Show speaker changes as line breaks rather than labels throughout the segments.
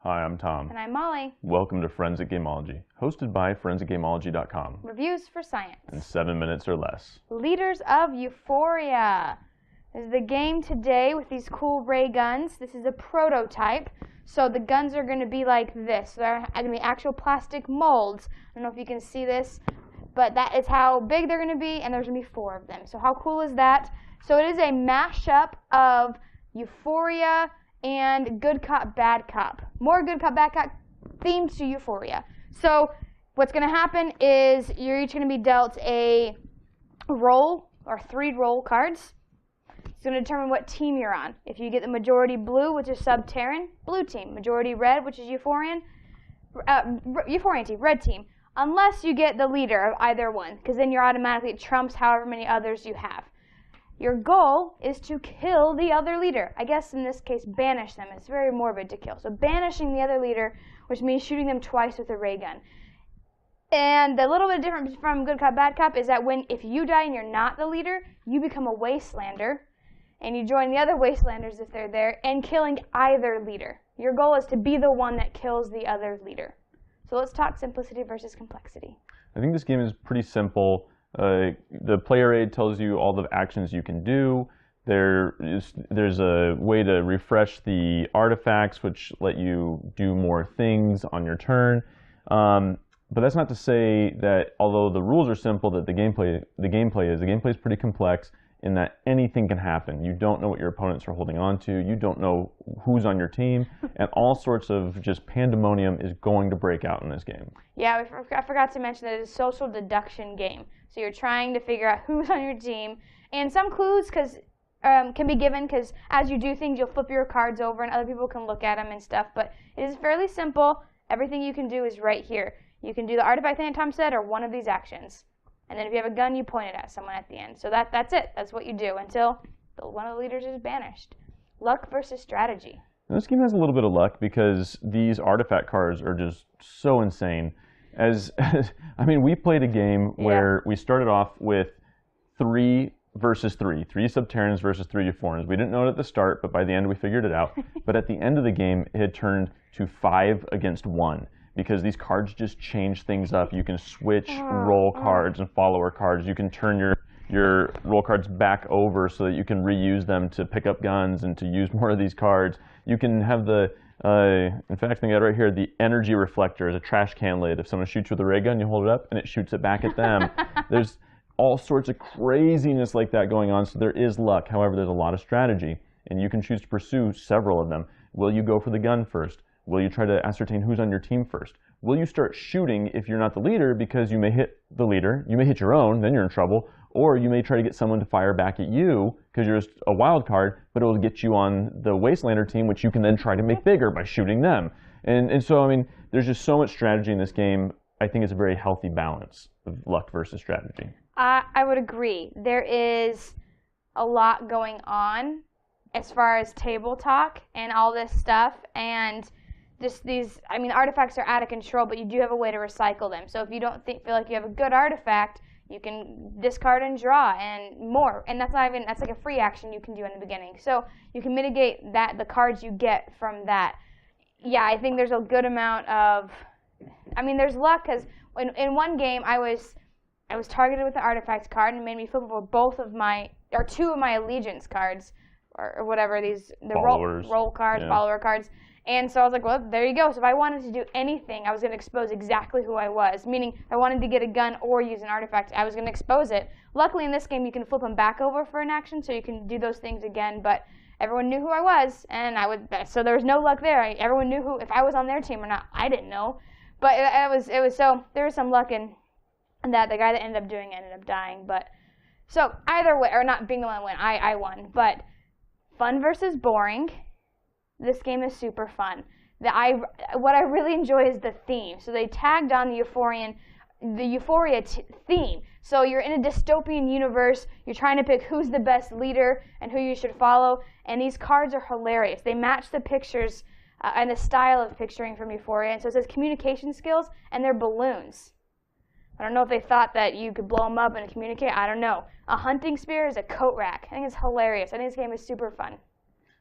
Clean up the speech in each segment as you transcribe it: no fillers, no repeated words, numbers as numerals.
Hi, I'm Tom.
And I'm Molly.
Welcome to Friends at Gameology, hosted by friendsatgameology.com.
Reviews for science.
In 7 minutes or less.
Leaders of Euphoria. This is the game today with these cool ray guns. This is a prototype. So the guns are going to be like this. They're going to be actual plastic molds. I don't know if you can see this, but that is how big they're going to be, and there's going to be 4 of them. So how cool is that? So it is a mashup of Euphoria and Good Cop, Bad Cop. More Good Cop, Bad Cop themed to Euphoria. So what's going to happen is you're each going to be dealt a roll, or 3 roll cards. It's going to determine what team you're on. If you get the majority blue, which is Subterran, blue team. Majority red, which is Euphorian team, red team. Unless you get the leader of either one, because then you're automatically trumps however many others you have. Your goal is to kill the other leader. I guess in this case, banish them. It's very morbid to kill. So banishing the other leader, which means shooting them twice with a ray gun. And the little bit different from Good Cop, Bad Cop is that if you die and you're not the leader, you become a wastelander, and you join the other wastelanders if they're there, and killing either leader. Your goal is to be the one that kills the other leader. So let's talk simplicity versus complexity.
I think this game is pretty simple. The player aid tells you all the actions you can do. There's a way to refresh the artifacts, which let you do more things on your turn. But that's not to say that although the rules are simple, that the gameplay is pretty complex in that anything can happen. You don't know what your opponents are holding on to. You don't know who's on your team, and all sorts of just pandemonium is going to break out in this game.
Yeah, I forgot to mention that it's a social deduction game. So you're trying to figure out who's on your team, and some clues can be given because as you do things, you'll flip your cards over, and other people can look at them and stuff. But it is fairly simple. Everything you can do is right here. You can do the artifact thing that Tom said, or one of these actions. And then if you have a gun, you point it at someone at the end. So that's it. That's what you do until one of the leaders is banished. Luck versus strategy.
Now, this game has a little bit of luck because these artifact cards are just so insane. I mean, we played a game where we started off with 3 versus 3. 3 Subterrans versus 3 Euphorians. We didn't know it at the start, but by the end we figured it out. But at the end of the game, it had turned to 5 against 1. Because these cards just change things up. You can switch roll cards and follower cards. You can turn your roll cards back over so that you can reuse them to pick up guns and to use more of these cards. You can have in fact, I got it right here, the energy reflector is a trash can lid. If someone shoots with a ray gun, you hold it up and it shoots it back at them. There's all sorts of craziness like that going on, so there is luck. However, there's a lot of strategy, and you can choose to pursue several of them. Will you go for the gun first? Will you try to ascertain who's on your team first? Will you start shooting if you're not the leader because you may hit the leader, you may hit your own, then you're in trouble, or you may try to get someone to fire back at you because you're just a wild card, but it will get you on the Wastelander team, which you can then try to make bigger by shooting them. And so, I mean, there's just so much strategy in this game. I think it's a very healthy balance of luck versus strategy.
I would agree. There is a lot going on as far as table talk and all this stuff, and just these, I mean, artifacts are out of control, but you do have a way to recycle them. So if you don't feel like you have a good artifact, you can discard and draw and more. And that's like a free action you can do in the beginning. So you can mitigate the cards you get from that. Yeah, I think there's a good amount of, I mean, there's luck because in one game I was targeted with the artifacts card and it made me flip over 2 of my allegiance cards or whatever, roll cards, follower cards. And so I was like, well, there you go. So if I wanted to do anything, I was going to expose exactly who I was. Meaning, if I wanted to get a gun or use an artifact, I was going to expose it. Luckily, in this game, you can flip them back over for an action, so you can do those things again. But everyone knew who I was, and so there was no luck there. Everyone knew if I was on their team or not. I didn't know. But so there was some luck in that. The guy that ended up doing it ended up dying. But so either way, or not being the one to win, I won. But fun versus boring. This game is super fun. What I really enjoy is the theme. So they tagged on the Euphoria theme. So you're in a dystopian universe. You're trying to pick who's the best leader and who you should follow. And these cards are hilarious. They match the pictures and the style of picturing from Euphoria. And so it says communication skills, and they're balloons. I don't know if they thought that you could blow them up and communicate. I don't know. A hunting spear is a coat rack. I think it's hilarious. I think this game is super fun.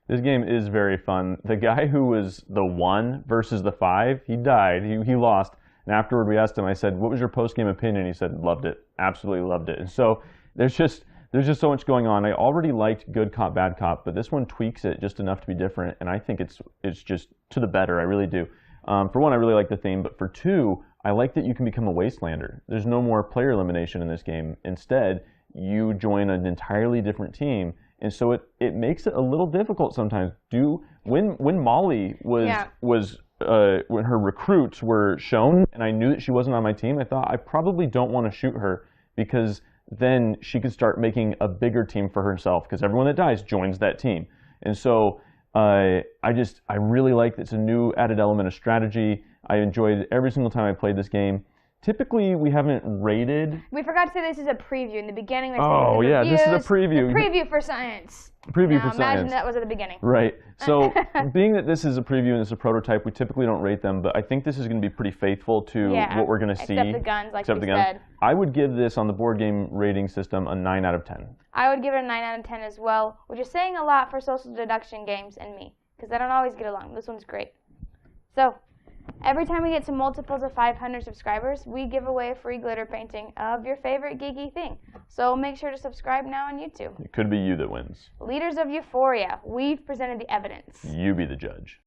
This game is very fun. The guy who was the 1 versus the 5, he died. He lost. And afterward, we asked him, I said, what was your post-game opinion? He said, loved it. Absolutely loved it. And so there's just so much going on. I already liked Good Cop, Bad Cop, but this one tweaks it just enough to be different. And I think it's just to the better. I really do. For one, I really like the theme. But for two, I like that you can become a wastelander. There's no more player elimination in this game. Instead, you join an entirely different team. And so it makes it a little difficult sometimes. When Molly was when her recruits were shown, and I knew that she wasn't on my team, I thought I probably don't want to shoot her because then she could start making a bigger team for herself because everyone that dies joins that team. And so I really like that it's a new added element of strategy. I enjoyed every single time I played this game. Typically, we haven't rated.
We forgot to say this is a preview. In the beginning, we
said this is a preview.
The preview for science.
Preview for
imagine
science.
that was at the beginning.
Right. So, being that this is a preview and it's a prototype, we typically don't rate them, but I think this is going to be pretty faithful to what we're going to see.
Except the guns, like you said.
I would give this on the board game rating system a 9 out of 10.
I would give it a 9 out of 10 as well, which is saying a lot for social deduction games and me, because I don't always get along. This one's great. So, every time we get to multiples of 500 subscribers, we give away a free glitter painting of your favorite geeky thing. So make sure to subscribe now on YouTube.
It could be you that wins.
Leaders of Euphoria. We've presented the evidence.
You be the judge.